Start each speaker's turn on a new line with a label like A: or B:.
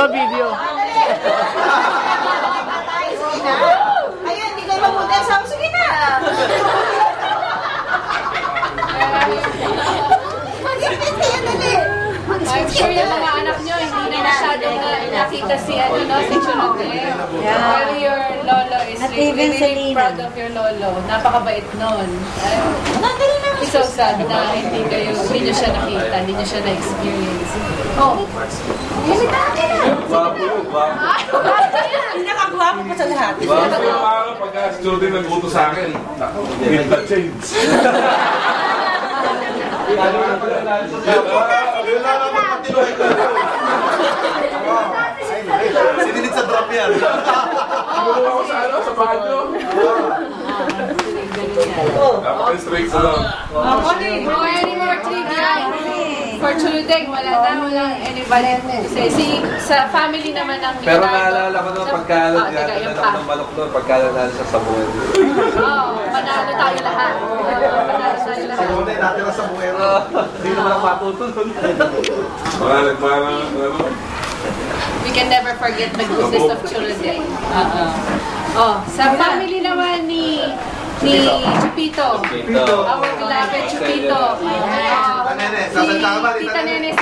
A: sa video.
B: Ayun, hindi kayo mapunta sa amin. Sige na. Mag-ipit kayo dali.
C: I'm sure yung mga anak nyo, hindi na masyadong nakita si, si Chunodeng. Pero your lolo is really proud of your lolo. Napakabait nun. It's so sad na hindi nyo siya nakita, hindi nyo siya na-experience. Oh.
D: Gwapo yun, gwapo.
B: Pinakagwapo ko sa lahat.
D: Gwapo yung araw pagka si Jordan nagbuto sa akin. Give the change.
E: Sinilit sa drop yan.
D: Siguro ako sa sa banyo. Napaka-straight sa lang.
C: Any more trivia? For Chunodeng, wala na, walang anybody. Sa family naman ng
F: Pero naalala ko nung pagkalat
C: teka,
F: natin
C: yung
F: ng manok doon, pagkalat natin sa Samuel.
C: Panalo tayo lahat. Panalo tayo lahat.
E: Samuel ay natira sa buwero. Hindi naman ang matutunod.
D: Mga nagmarang,
C: We can never forget the goodness of Chunodeng. Sa family naman ni Chupito. Our beloved Chupito.
E: Nene, sasalita ka ba?
C: Tita Nene.